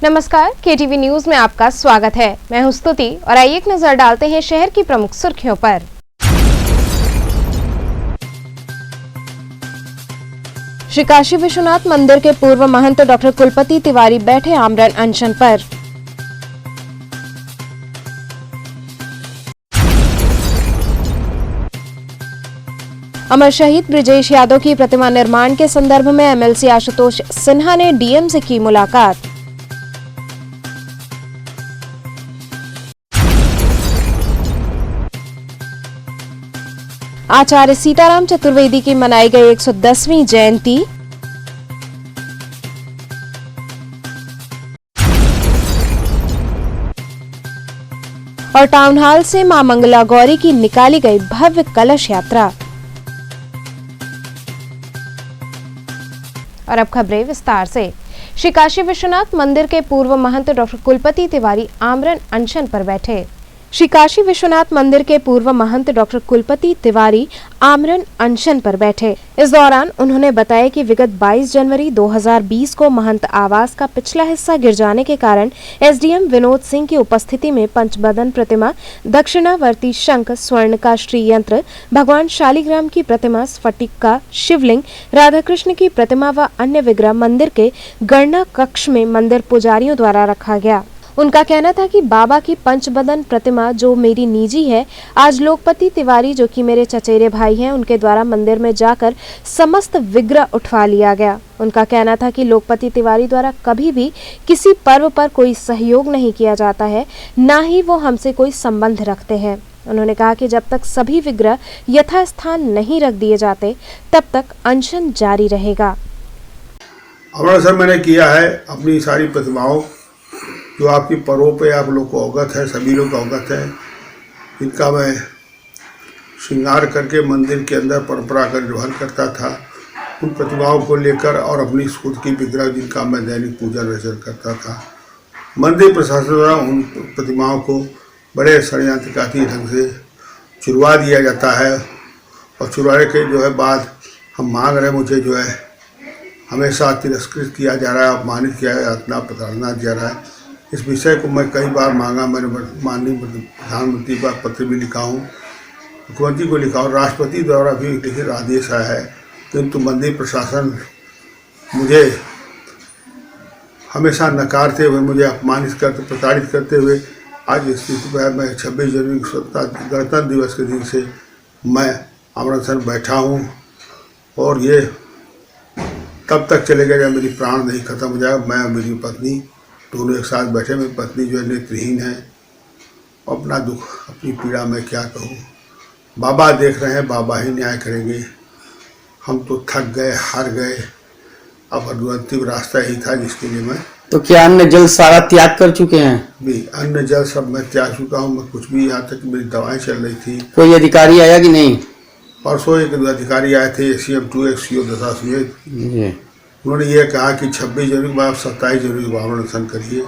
नमस्कार, KTV news में आपका स्वागत है। मैं हूं स्तुति और आइए एक नजर डालते हैं शहर की प्रमुख सुर्खियों पर। श्री काशी विश्वनाथ मंदिर के पूर्व महंत डॉक्टर कुलपति तिवारी बैठे आमरण अनशन पर। अमर शहीद ब्रिजेश यादव की प्रतिमा निर्माण के संदर्भ में एमएलसी आशुतोष सिन्हा ने डीएम से की मुलाकात। आचार्य सीताराम चतुर्वेदी की मनाई गई 110वीं जयंती। और टाउन हॉल से मां मंगला गौरी की निकाली गई भव्य कलश यात्रा। और अब खबरें विस्तार से। श्री काशी विश्वनाथ मंदिर के पूर्व महंत डॉक्टर कुलपति तिवारी आमरण अनशन पर बैठे। श्री काशी विश्वनाथ मंदिर के पूर्व महंत डॉक्टर कुलपति तिवारी आमरण अनशन पर बैठे। इस दौरान उन्होंने बताया कि विगत 22 जनवरी 2020 को महंत आवास का पिछला हिस्सा गिर जाने के कारण एसडीएम विनोद सिंह की उपस्थिति में पंचबदन प्रतिमा, दक्षिणावर्ती शंख, स्वर्ण का श्री यंत्र, भगवान शालिग्राम की प्रतिमा, स्फटिक का शिवलिंग, राधा कृष्ण की प्रतिमा व अन्य विग्रह मंदिर के गणना कक्ष में मंदिर पुजारियों द्वारा रखा गया। उनका कहना था कि बाबा की पंचबदन प्रतिमा जो मेरी निजी है, आज लोकपति तिवारी जो कि मेरे चचेरे भाई हैं, उनके द्वारा मंदिर में जाकर समस्त विग्रह उठवा लिया गया। उनका कहना था कि लोकपति तिवारी द्वारा कभी भी किसी पर्व पर कोई सहयोग नहीं किया जाता है, ना ही वो हमसे कोई संबंध रखते हैं। उन्होंने कहा कि जब तक सभी विग्रह यथास्थान नहीं रख दिए जाते, तब तक अनशन जारी रहेगा। अवसर मैंने किया है अपनी सारी प्रतिमाओं जो आपकी पर्वों पे आप लोग को अवगत है, सभी लोग अवगत है, इनका मैं श्रृंगार करके मंदिर के अंदर परंपरा का निर्वहन करता था। उन प्रतिमाओं को लेकर और अपनी खुद की विग्रह जिनका मैं दैनिक पूजन अर्चन करता था। मंदिर प्रशासन द्वारा उन प्रतिमाओं को बड़े षड्यंत्रकारी ढंग से चुरवा दिया जाता है और चुराने के जो है बाद हम मांग रहे, मुझे जो है हमेशा तिरस्कृत किया जा रहा है, अपमानित किया है, यातना प्रताड़ना दिया रहा है। इस विषय को मैं कई बार मांगा, मैंने माननीय प्रधानमंत्री पर पत्र भी लिखा हूँ, मुख्यमंत्री को लिखा हूँ, राष्ट्रपति द्वारा भी लिखित आदेश आया है, किंतु मंदिर प्रशासन मुझे हमेशा नकारते हुए, मुझे अपमानित करते, प्रताड़ित करते हुए आज स्थिति पर मैं 26 जनवरी गणतंत्र दिवस के दिन से मैं आमरण बैठा हूँ और ये तब तक चलेगा जब मेरी प्राण नहीं खत्म हो जाएगा। मैं और मेरी पत्नी दोनों एक साथ बैठे। मेरी पत्नी जो है नेत्रहीन है, अपना दुख, अपनी पीड़ा मैं क्या कहूँ। बाबा देख रहे हैं, बाबा ही न्याय करेंगे। हम तो थक गए, हार गए, अब अंतिम रास्ता ही था जिसके लिए मैं तो क्या अन्न जल सारा त्याग कर चुके हैं? भी अन्न जल सब मैं त्याग चुका हूँ। मैं कुछ भी, यहाँ तक मेरी दवाएं चल रही थी। कोई अधिकारी आया कि नहीं? परसों एक अधिकारी आए थे, ACM2 XCO दशा समेत। उन्होंने ये कहा कि 26 जनवरी के बाद 27 जनवरी को आमरण अनशन करिए,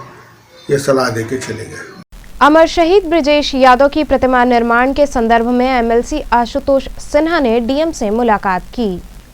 ये सलाह देके चले गए। अमर शहीद ब्रिजेश यादव की प्रतिमा निर्माण के संदर्भ में एमएलसी आशुतोष सिन्हा ने डीएम से मुलाकात की।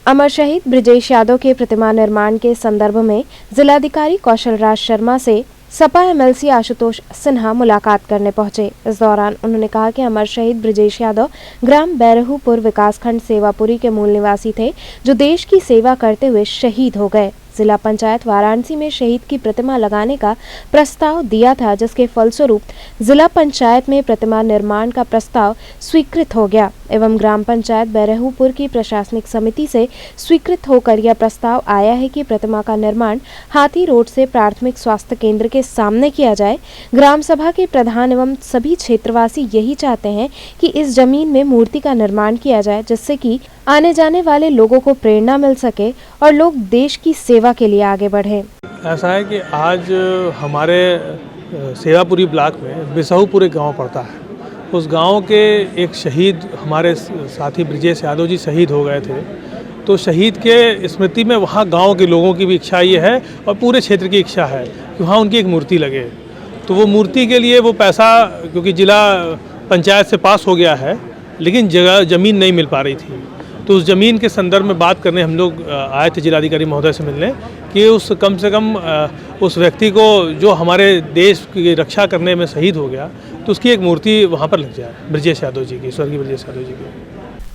अमर शहीद ब्रिजेश यादव के प्रतिमा निर्माण के संदर्भ में जिलाधिकारी कौशल राज शर्मा से सपा एमएलसी आशुतोष सिन्हा मुलाकात करने पहुंचे। इस दौरान उन्होंने कहा कि अमर शहीद ब्रिजेश यादव ग्राम बैरहूपुर विकासखंड सेवापुरी के मूल निवासी थे, जो देश की सेवा करते हुए शहीद हो गए। जिला पंचायत वाराणसी में शहीद की प्रतिमा लगाने का प्रस्ताव दिया था, जिसके फलस्वरूप जिला पंचायत में प्रतिमा निर्माण का प्रस्ताव स्वीकृत हो गया एवं ग्राम पंचायत बैरहूपुर की प्रशासनिक समिति से स्वीकृत होकर यह प्रस्ताव आया है कि प्रतिमा का निर्माण हाथी रोड से प्राथमिक स्वास्थ्य केंद्र के सामने किया जाए। ग्राम सभा के प्रधान एवं सभी क्षेत्रवासी यही चाहते हैं कि इस जमीन में मूर्ति का निर्माण किया जाए, जिससे कि आने जाने वाले लोगों को प्रेरणा मिल सके और लोग देश की सेवा के लिए आगे बढ़ें। ऐसा है कि आज हमारे सेवापुरी ब्लॉक में बिसाहूपुर एक गाँव पड़ता है। उस गांव के एक शहीद हमारे साथी ब्रिजेश यादव जी शहीद हो गए थे, तो शहीद के स्मृति में वहाँ गांव के लोगों की भी इच्छा ये है और पूरे क्षेत्र की इच्छा है कि वहाँ उनकी एक मूर्ति लगे। तो वो मूर्ति के लिए वो पैसा, क्योंकि जिला पंचायत से पास हो गया है, लेकिन ज़मीन नहीं मिल पा रही थी, तो उस ज़मीन के संदर्भ में बात करने हम लोग आए थे जिलाधिकारी महोदय से मिलने कि उस कम से कम उस व्यक्ति को जो हमारे देश की रक्षा करने में शहीद हो गया, तो उसकी एक मूर्ति वहाँ पर लग जाए, ब्रजेश यादव जी की, स्वर्गीय ब्रजेश यादव जी की।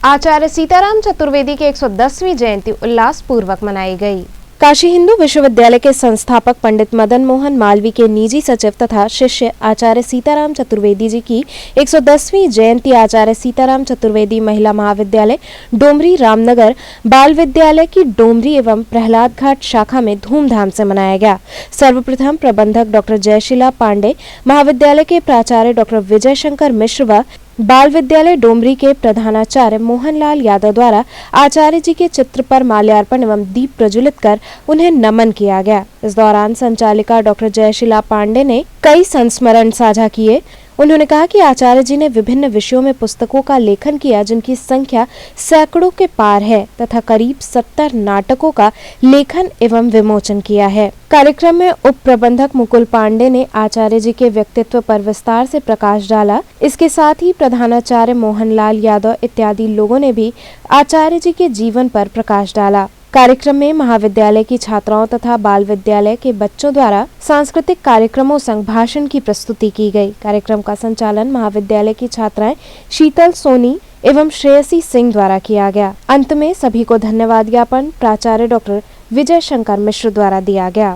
आचार्य सीताराम चतुर्वेदी की 110वीं जयंती उल्लासपूर्वक मनाई गई। काशी हिंदू विश्वविद्यालय के संस्थापक पंडित मदन मोहन मालवीय के निजी सचिव तथा शिष्य आचार्य सीताराम चतुर्वेदी जी की 110वीं जयंती आचार्य सीताराम चतुर्वेदी महिला महाविद्यालय डोमरी रामनगर बाल विद्यालय की डोमरी एवं प्रहलाद घाट शाखा में धूमधाम से मनाया गया। सर्वप्रथम प्रबंधक डॉक्टर जयशीला पांडे, महाविद्यालय के प्राचार्य डॉक्टर विजय शंकर मिश्र व बाल विद्यालय डोमरी के प्रधानाचार्य मोहनलाल यादव द्वारा आचार्य जी के चित्र पर माल्यार्पण एवं दीप प्रज्वलित कर उन्हें नमन किया गया। इस दौरान संचालिका डॉक्टर जयशीला पांडे ने कई संस्मरण साझा किए। उन्होंने कहा कि आचार्य जी ने विभिन्न विषयों में पुस्तकों का लेखन किया, जिनकी संख्या सैकड़ों के पार है तथा करीब 70 नाटकों का लेखन एवं विमोचन किया है। कार्यक्रम में उप प्रबंधक मुकुल पांडे ने आचार्य जी के व्यक्तित्व पर विस्तार से प्रकाश डाला। इसके साथ ही प्रधानाचार्य मोहनलाल यादव इत्यादि लोगों ने भी आचार्य जी के जीवन पर प्रकाश डाला। कार्यक्रम में महाविद्यालय की छात्राओं तथा बाल विद्यालय के बच्चों द्वारा सांस्कृतिक कार्यक्रमों संग भाषण की प्रस्तुति की गई। कार्यक्रम का संचालन महाविद्यालय की छात्राएं शीतल सोनी एवं श्रेयसी सिंह द्वारा किया गया। अंत में सभी को धन्यवाद ज्ञापन प्राचार्य डॉक्टर विजय शंकर मिश्र द्वारा दिया गया।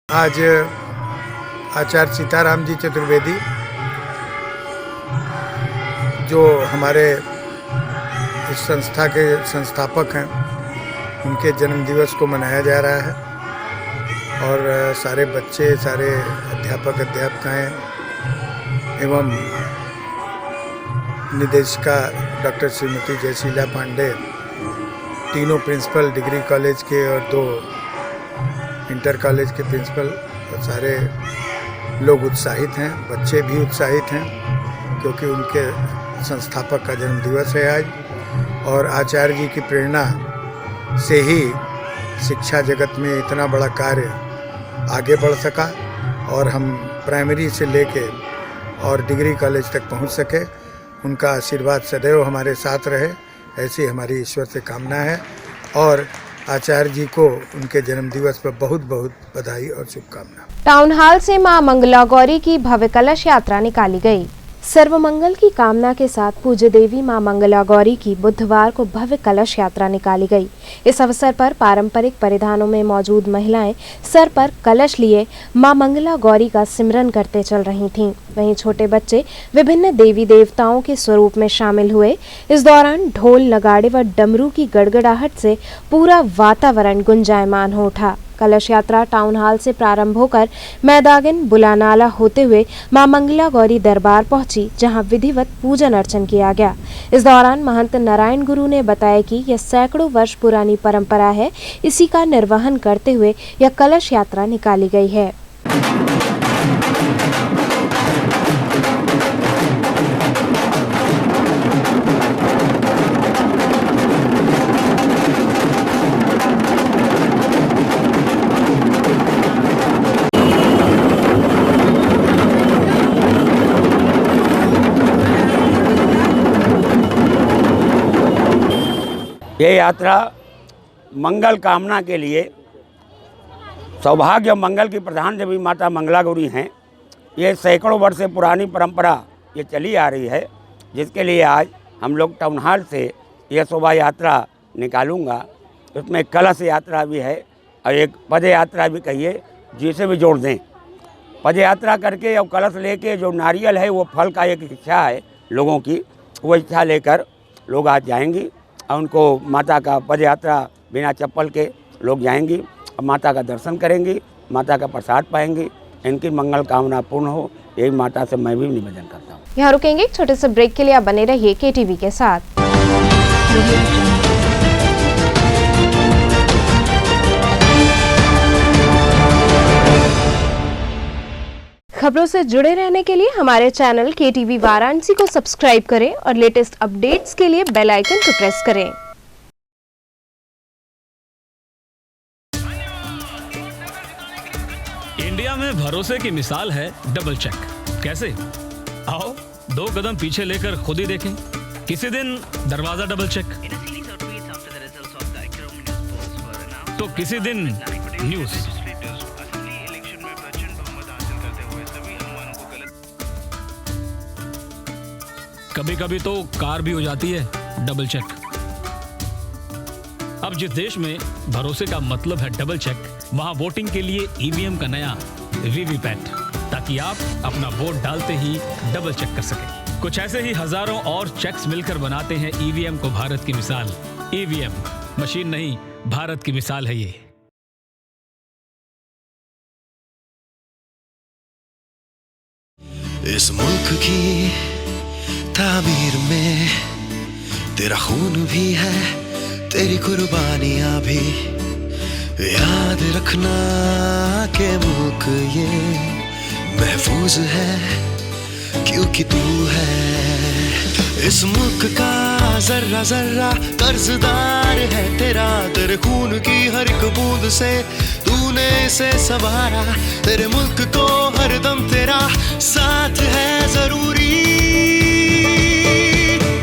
आज आचार्य सीताराम जी चतुर्वेदी जो हमारे इस संस्था के संस्थापक हैं, उनके जन्म दिवस को मनाया जा रहा है और सारे बच्चे, सारे अध्यापक अध्यापिकाएँ एवं निदेशिका डॉक्टर श्रीमती जयशीला पांडे, तीनों प्रिंसिपल डिग्री कॉलेज के और 2 इंटर कॉलेज के प्रिंसिपल, सारे लोग उत्साहित हैं। बच्चे भी उत्साहित हैं क्योंकि उनके संस्थापक का जन्म दिवस है आज, और आचार्य जी की प्रेरणा से ही शिक्षा जगत में इतना बड़ा कार्य आगे बढ़ सका और हम प्राइमरी से लेके और डिग्री कॉलेज तक पहुंच सके। उनका आशीर्वाद सदैव हमारे साथ रहे, ऐसी हमारी ईश्वर से कामना है। और आचार्य जी को उनके जन्मदिवस पर बहुत बहुत बधाई और शुभकामना। टाउन हॉल से मां मंगला गौरी की भव्य कलश यात्रा निकाली गई। सर्वमंगल की कामना के साथ पूज्य देवी मां मंगला गौरी की बुधवार को भव्य कलश यात्रा निकाली गई। इस अवसर पर पारंपरिक परिधानों में मौजूद महिलाएं सर पर कलश लिए मां मंगला गौरी का सिमरन करते चल रही थीं। वहीं छोटे बच्चे विभिन्न देवी देवताओं के स्वरूप में शामिल हुए। इस दौरान ढोल, नगाड़े व डमरू की गड़गड़ाहट से पूरा वातावरण गुंजायमान हो उठा। कलश यात्रा टाउन हॉल से प्रारंभ होकर मैदागिन बुलानाला होते हुए मां मंगला गौरी दरबार पहुंची, जहां विधिवत पूजन अर्चन किया गया। इस दौरान महंत नारायण गुरु ने बताया कि यह सैकड़ों वर्ष पुरानी परंपरा है। इसी का निर्वहन करते हुए यह कलश यात्रा निकाली गई है। ये यात्रा मंगल कामना के लिए, सौभाग्य और मंगल की प्रधान देवी माता मंगला गौरी हैं। ये सैकड़ों वर्ष से पुरानी परंपरा ये चली आ रही है, जिसके लिए आज हम लोग टाउन हॉल से यह शोभा यात्रा निकालूंगा। उसमें कलश यात्रा भी है और एक पद यात्रा भी कहिए, जिसे भी जोड़ दें। पद यात्रा करके और कलश लेके जो नारियल है वो फल का एक इच्छा है लोगों की, वो इच्छा लेकर लोग आज जाएंगी और उनको माता का पद यात्रा बिना चप्पल के लोग जाएंगी और माता का दर्शन करेंगी, माता का प्रसाद पाएंगी। इनकी मंगल कामना पूर्ण हो, यही माता से मैं भी निवेदन करता हूँ। यहाँ रुकेंगे एक छोटे से ब्रेक के लिए, आप बने रहिए KTV के साथ। खबरों से जुड़े रहने के लिए हमारे चैनल KTV वाराणसी को सब्सक्राइब करें और लेटेस्ट अपडेट्स के लिए बेल आइकन को प्रेस करें। इंडिया में भरोसे की मिसाल है डबल चेक। कैसे? आओ 2 कदम पीछे लेकर खुद ही देखें। किसी दिन दरवाजा डबल चेक, तो किसी दिन न्यूज, कभी कभी तो कार भी हो जाती है डबल चेक। अब जिस देश में भरोसे का मतलब है डबल चेक, वहां वोटिंग के लिए ईवीएम का नया वीवीपैट, ताकि आप अपना वोट डालते ही डबल चेक कर सकें। कुछ ऐसे ही हजारों और चेक्स मिलकर बनाते हैं ईवीएम को भारत की मिसाल। ईवीएम मशीन नहीं, भारत की मिसाल है ये। इस मुल्क की तामीर में तेरा खून भी है, तेरी कुर्बानियां भी। याद रखना के मुल्क ये महफूज है, क्योंकि तू है इस मुल्क का जर्रा जर्रा कर्जदार है तेरा। तेरे खून की हर एक बूंद से तूने इसे संवारा। तेरे मुल्क को हरदम तेरा साथ है जरूरी।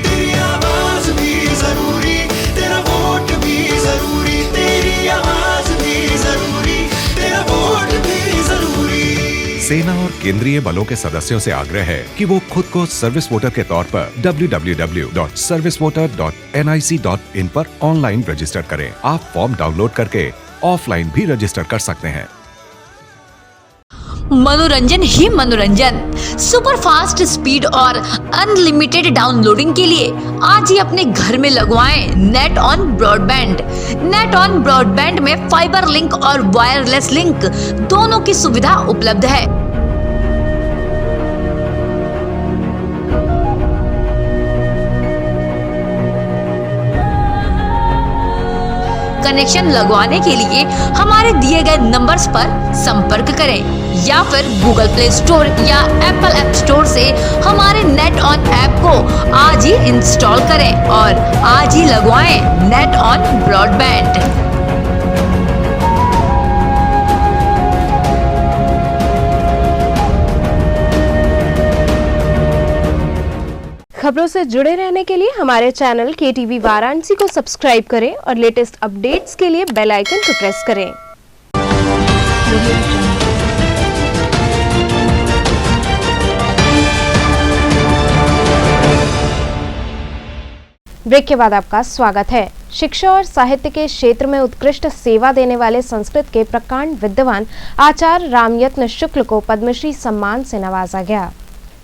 तेरी आवाज भी जरूरी, तेरा वोट भी जरूरी। तेरी आवाज भी जरूरी, तेरा वोट भी जरूरी। सेना और केंद्रीय बलों के सदस्यों से आग्रह है कि वो खुद को सर्विस वोटर के तौर पर www.servicevoter.nic.in पर ऑनलाइन रजिस्टर करें। आप फॉर्म डाउनलोड करके ऑफलाइन भी रजिस्टर कर सकते हैं। मनोरंजन ही मनोरंजन, सुपर फास्ट स्पीड और अनलिमिटेड डाउनलोडिंग के लिए आज ही अपने घर में लगवाएं net on broadband. Net on broadband में फाइबर लिंक और वायरलेस लिंक दोनों की सुविधा उपलब्ध है। कनेक्शन लगवाने के लिए हमारे दिए गए नंबर्स पर संपर्क करें या फिर गूगल प्ले स्टोर या एप्पल ऐप स्टोर से हमारे नेट ऑन ऐप को आज ही इंस्टॉल करें और आज ही लगवाएं नेट ऑन ब्रॉडबैंड। खबरों से जुड़े रहने के लिए हमारे चैनल KTV वाराणसी को सब्सक्राइब करें और लेटेस्ट अपडेट्स के लिए बेल आइकन को प्रेस करें। ब्रेक के बाद आपका स्वागत है। शिक्षा और साहित्य के क्षेत्र में उत्कृष्ट सेवा देने वाले संस्कृत के प्रकांड विद्वान आचार्य रामयत्न शुक्ल को पद्मश्री सम्मान से नवाजा गया।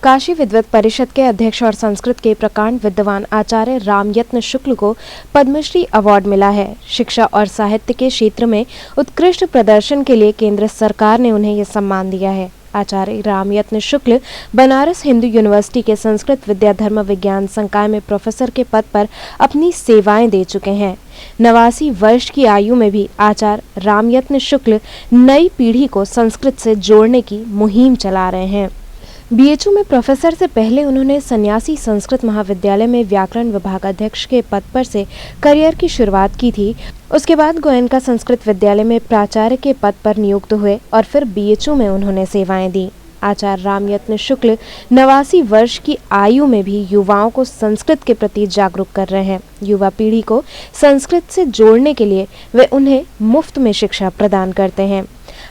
काशी विद्वत परिषद के अध्यक्ष और संस्कृत के प्रकांड विद्वान आचार्य रामयत्न शुक्ल को पद्मश्री अवार्ड मिला है। शिक्षा और साहित्य के क्षेत्र में उत्कृष्ट प्रदर्शन के लिए केंद्र सरकार ने उन्हें यह सम्मान दिया है। आचार्य रामयत्न शुक्ल बनारस हिंदू यूनिवर्सिटी के संस्कृत विद्या धर्म विज्ञान संकाय में प्रोफेसर के पद पर अपनी सेवाएं दे चुके हैं। 89 वर्ष की आयु में भी आचार्य रामयत्न शुक्ल नई पीढ़ी को संस्कृत से जोड़ने की मुहिम चला रहे हैं। BHU में प्रोफेसर से पहले उन्होंने सन्यासी संस्कृत महाविद्यालय में व्याकरण विभागाध्यक्ष के पद पर से करियर की शुरुआत की थी। उसके बाद गोयनका संस्कृत विद्यालय में प्राचार्य के पद पर नियुक्त हुए और फिर BHU में उन्होंने सेवाएं दी। आचार्य रामयत्न शुक्ल 89 वर्ष की आयु में भी युवाओं को संस्कृत के प्रति जागरूक कर रहे हैं। युवा पीढ़ी को संस्कृत से जोड़ने के लिए वे उन्हें मुफ्त में शिक्षा प्रदान करते हैं।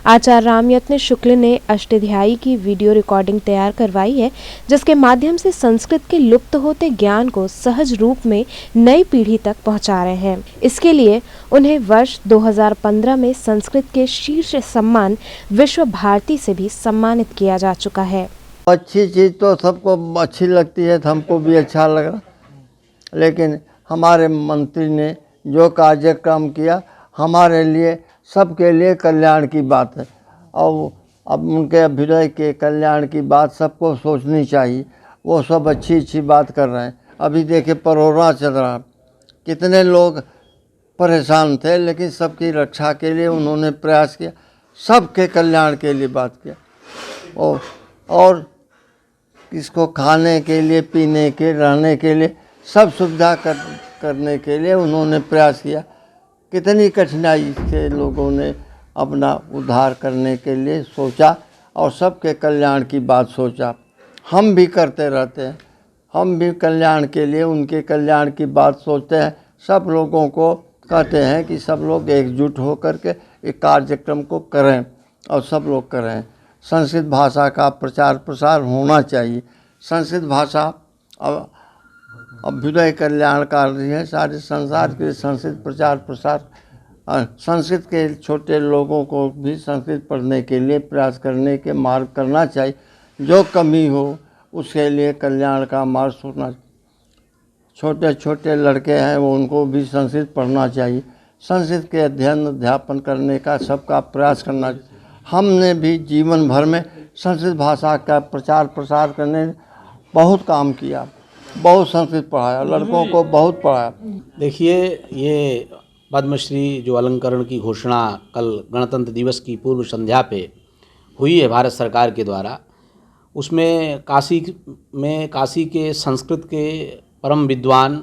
आचार्य रामयत्न शुक्ल ने अष्टाध्यायी की वीडियो रिकॉर्डिंग तैयार करवाई है, जिसके माध्यम से संस्कृत के लुप्त होते ज्ञान को सहज रूप में नई पीढ़ी तक पहुंचा रहे हैं। इसके लिए उन्हें वर्ष 2015 में संस्कृत के शीर्ष सम्मान विश्व भारती से भी सम्मानित किया जा चुका है। अच्छी चीज़ तो सबको अच्छी लगती है, हमको भी अच्छा लगा, लेकिन हमारे मंत्री ने जो कार्यक्रम किया हमारे लिए सबके लिए कल्याण की बात है, और अब उनके अभ्युदय के कल्याण की बात सबको सोचनी चाहिए। वो सब अच्छी अच्छी बात कर रहे हैं। अभी देखिए परोरा चल रहा, कितने लोग परेशान थे, लेकिन सबकी रक्षा के लिए उन्होंने प्रयास किया, सबके कल्याण के लिए बात किया, और इसको खाने के लिए, पीने के, रहने के लिए सब सुविधा करने के लिए उन्होंने प्रयास किया। कितनी कठिनाई से लोगों ने अपना उद्धार करने के लिए सोचा और सबके कल्याण की बात सोचा। हम भी करते रहते हैं, हम भी कल्याण के लिए उनके कल्याण की बात सोचते हैं। सब लोगों को कहते हैं कि सब लोग एकजुट होकर के एक कार्यक्रम को करें और सब लोग करें। संस्कृत भाषा का प्रचार प्रसार होना चाहिए। संस्कृत भाषा अभ्युदय कल्याणकारी है, सारे संसार के संस्कृत प्रचार प्रसार। संस्कृत के छोटे लोगों को भी संस्कृत पढ़ने के लिए प्रयास करने के मार्ग करना चाहिए। जो कमी हो उसके लिए कल्याण का मार्ग सोचना। छोटे छोटे लड़के हैं वो, उनको भी संस्कृत पढ़ना चाहिए। संस्कृत के अध्ययन अध्यापन करने का सबका प्रयास करना चाहिए। हमने भी जीवन भर में संस्कृत भाषा का प्रचार प्रसार करने बहुत काम किया, बहुत संस्कृत पढ़ाया, लड़कों को बहुत पढ़ाया। देखिए, ये पद्मश्री जो अलंकरण की घोषणा कल गणतंत्र दिवस की पूर्व संध्या पे हुई है भारत सरकार के द्वारा, उसमें काशी के संस्कृत के परम विद्वान,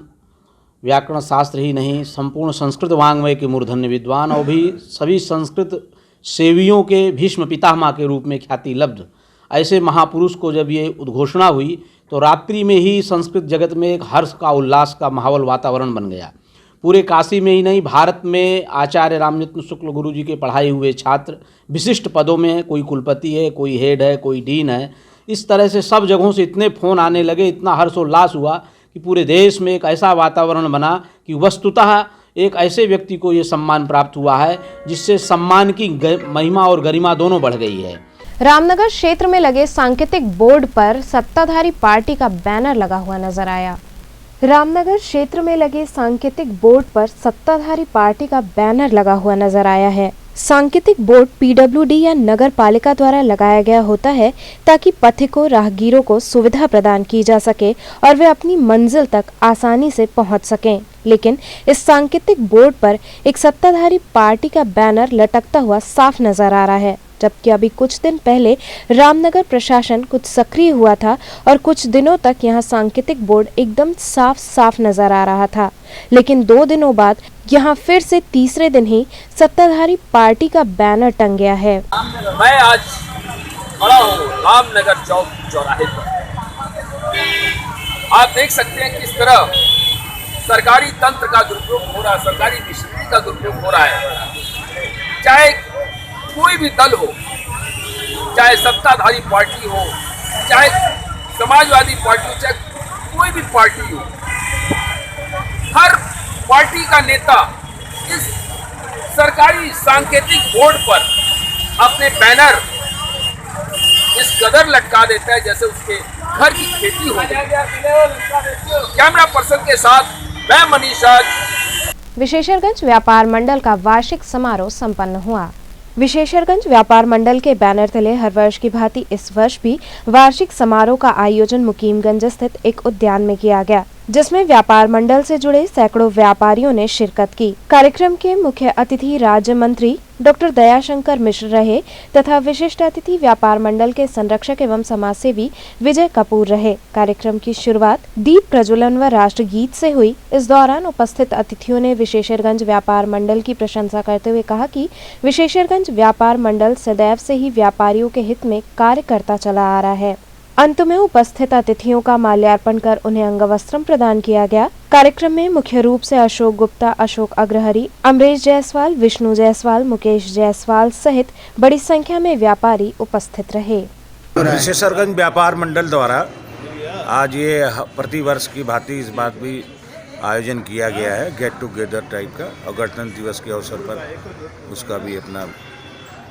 व्याकरण शास्त्र ही नहीं संपूर्ण संस्कृत वाङ्मय के मूर्धन्य विद्वान और भी सभी संस्कृत सेवियों के भीष्म पितामह के रूप में ख्याति लब्ध ऐसे महापुरुष को जब ये उद्घोषणा हुई तो रात्रि में ही संस्कृत जगत में एक हर्ष का, उल्लास का माहौल, वातावरण बन गया। पूरे काशी में ही नहीं, भारत में आचार्य रामयत्न शुक्ल गुरु जी के पढ़ाए हुए छात्र विशिष्ट पदों में हैं। कोई कुलपति है, कोई हेड है, कोई डीन है। इस तरह से सब जगहों से इतने फ़ोन आने लगे, इतना हर्षोल्लास हुआ कि पूरे देश में एक ऐसा वातावरण बना कि वस्तुतः एक ऐसे व्यक्ति को ये सम्मान प्राप्त हुआ है जिससे सम्मान की महिमा और गरिमा दोनों बढ़ गई है। रामनगर क्षेत्र में लगे सांकेतिक बोर्ड पर सत्ताधारी पार्टी का बैनर लगा हुआ नजर आया। रामनगर क्षेत्र में लगे सांकेतिक बोर्ड पर सत्ताधारी पार्टी का बैनर लगा हुआ नजर आया है। सांकेतिक बोर्ड पीडब्ल्यूडी या नगर पालिका द्वारा लगाया गया होता है ताकि पथिकों, राहगीरों को सुविधा प्रदान की जा सके और वे अपनी मंजिल तक आसानी से पहुंच सकें। लेकिन इस सांकेतिक बोर्ड पर एक सत्ताधारी पार्टी का बैनर लटकता हुआ साफ नजर आ रहा है, जबकि अभी कुछ दिन पहले रामनगर प्रशासन कुछ सक्रिय हुआ था और कुछ दिनों तक यहां सांकेतिक बोर्ड एकदम साफ नजर आ रहा था। लेकिन 2 दिनों बाद यहां फिर से तीसरे दिन ही सत्ताधारी पार्टी का बैनर टंग गया है। मैं आज खड़ा हूँ रामनगर चौक चौराहे पर। आप देख सकते हैं किस तरह सरकारी तंत्र का दुरुपयोग हो रहा है, सरकारी मशीनरी का दुरुपयोग हो रहा है। चाहे कोई भी दल हो, चाहे सत्ताधारी पार्टी हो, चाहे समाजवादी पार्टी हो, चाहे कोई भी पार्टी हो, हर पार्टी का नेता इस सरकारी सांकेतिक बोर्ड पर अपने बैनर इस कदर लटका देता है जैसे उसके घर की खेती हो। कैमरा पर्सन के साथ मैं मनीषा। विशेषरगंज व्यापार मंडल का वार्षिक समारोह संपन्न हुआ। विशेषरगंज व्यापार मंडल के बैनर तले हर वर्ष की भांति इस वर्ष भी वार्षिक समारोह का आयोजन मुकीमगंज स्थित एक उद्यान में किया गया। जिसमें व्यापार मंडल से जुड़े सैकड़ों व्यापारियों ने शिरकत की। कार्यक्रम के मुख्य अतिथि राज्य मंत्री डॉक्टर दयाशंकर मिश्र रहे तथा विशिष्ट अतिथि व्यापार मंडल के संरक्षक एवं समाजसेवी विजय कपूर रहे। कार्यक्रम की शुरुआत दीप प्रज्वलन व राष्ट्रगीत से हुई। इस दौरान उपस्थित अतिथियों ने विशेषरगंज व्यापार मंडल की प्रशंसा करते हुए कहा कि विशेषरगंज व्यापार मंडल सदैव से ही व्यापारियों के हित में कार्य करता चला आ रहा है। अंत में उपस्थित अतिथियों का माल्यार्पण कर उन्हें अंगवस्त्रम प्रदान किया गया। कार्यक्रम में मुख्य रूप से अशोक गुप्ता, अशोक अग्रहरी, अमरेश जायसवाल, विष्णु जायसवाल, मुकेश जायसवाल सहित बड़ी संख्या में व्यापारी उपस्थित रहे। विशेषरगंज व्यापार मंडल द्वारा आज ये प्रतिवर्ष की भांति इस बात भी आयोजन किया गया है, गेट टुगेदर टाइप का, और गणतंत्र दिवस के अवसर पर उसका भी अपना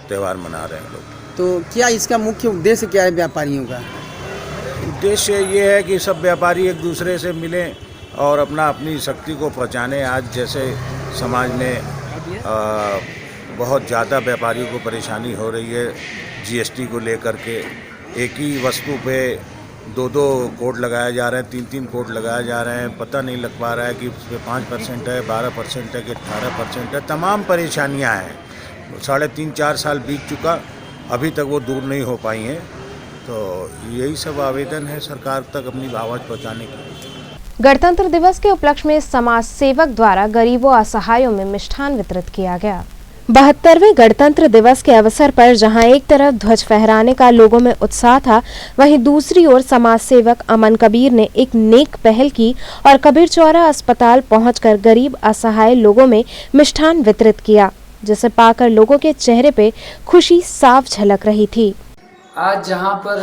त्यौहार मना रहे हैं लोग। तो क्या इसका मुख्य उद्देश्य क्या है व्यापारियों का? उद्देश्य ये है कि सब व्यापारी एक दूसरे से मिलें और अपनी शक्ति को पहचानें। आज जैसे समाज में बहुत ज़्यादा व्यापारियों को परेशानी हो रही है जीएसटी को लेकर के। एक ही वस्तु पे 2-2 कोड लगाए जा रहे हैं, 3-3 कोड लगाए जा रहे हैं। पता नहीं लग पा रहा है कि उस पर 5% है, 12% है कि 18% है। तमाम परेशानियाँ हैं। 3.5-4 साल बीत चुका, अभी तक वो दूर नहीं हो पाई हैं। तो यही सब आवेदन है सरकार तक अपनी आवाज़ पहुंचाने की। गणतंत्र दिवस के उपलक्ष्य में समाज सेवक द्वारा गरीबों असहायों में मिष्ठान वितरित किया गया। 72वें गणतंत्र दिवस के अवसर पर जहां एक तरफ ध्वज फहराने का लोगों में उत्साह था, वहीं दूसरी ओर समाज सेवक अमन कबीर ने एक नेक पहल की और कबीर चौरा अस्पताल पहुंचकर गरीब असहाय लोगों में मिष्ठान वितरित किया, जिसे पाकर लोगों के चेहरे पे खुशी साफ झलक रही थी। आज जहां पर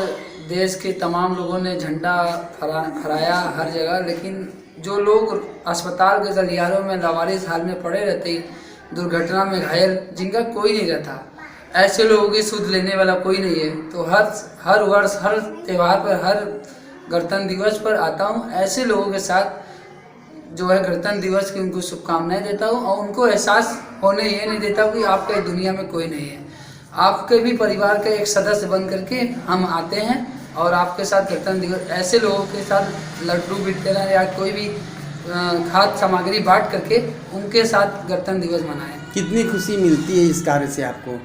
देश के तमाम लोगों ने झंडा फहराया हर जगह, लेकिन जो लोग अस्पताल के गलियारों में लावारिस हाल में पड़े रहते, दुर्घटना में घायल, जिनका कोई नहीं रहता, ऐसे लोगों की सुध लेने वाला कोई नहीं है। तो हर वर्ष हर त्यौहार पर, हर गणतंत्र दिवस पर आता हूँ, ऐसे लोगों के साथ जो है गणतंत्र दिवस की उनको शुभकामनाएं देता हूँ और उनको एहसास होने ये नहीं देता कि आपके दुनिया में कोई नहीं है। आपके भी परिवार का एक सदस्य बन करके हम आते हैं और आपके साथ गणतंत्र दिवस ऐसे लोगों के साथ लड्डू बिटना या कोई भी खाद्य सामग्री बांट करके उनके साथ गणतंत्र दिवस मनाएं। कितनी खुशी मिलती है इस कार्य से आपको?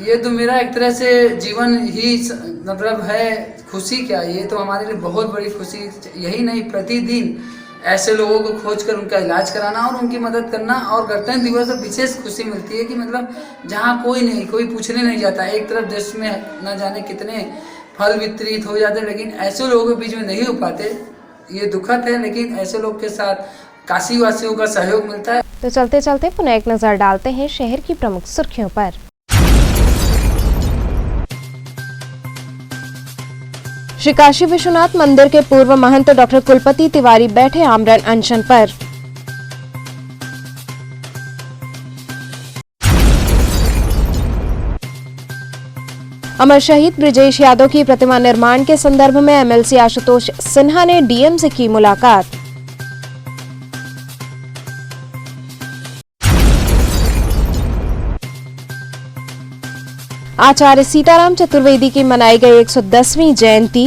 ये तो मेरा एक तरह से जीवन ही मतलब है। खुशी क्या, ये तो हमारे लिए बहुत बड़ी खुशी। यही नहीं, प्रतिदिन ऐसे लोगों को खोज कर उनका इलाज कराना और उनकी मदद करना। और गणतंत्र दिवस में विशेष खुशी मिलती है कि मतलब जहाँ कोई नहीं, कोई पूछने नहीं जाता। एक तरफ देश में न जाने कितने फल वितरित हो जाते, लेकिन ऐसे लोगों के बीच में नहीं हो पाते। ये दुखद है, लेकिन ऐसे लोग के साथ काशी वासियों का सहयोग मिलता है। तो चलते चलते पुनः एक नजर डालते हैं शहर की प्रमुख सुर्खियों पर। श्री काशी विश्वनाथ मंदिर के पूर्व महंत डॉक्टर कुलपति तिवारी बैठे आमरण अनशन पर। अमर शहीद ब्रिजेश यादव की प्रतिमा निर्माण के संदर्भ में एमएलसी आशुतोष सिन्हा ने डीएम से की मुलाकात। आचार्य सीताराम चतुर्वेदी की मनाई गई 110वीं जयंती।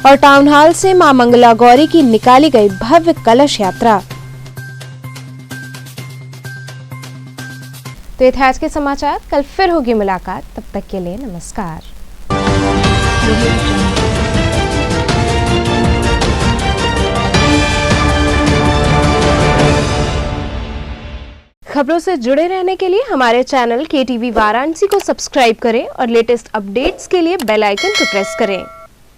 और टाउन हॉल से मां मंगला गौरी की निकाली गई भव्य कलश यात्रा। तो ये थे आज के समाचार। कल फिर होगी मुलाकात, तब तक के लिए नमस्कार। खबरों से जुड़े रहने के लिए हमारे चैनल KTV वाराणसी को सब्सक्राइब करें और लेटेस्ट अपडेट्स के लिए बेल आइकन को प्रेस करें।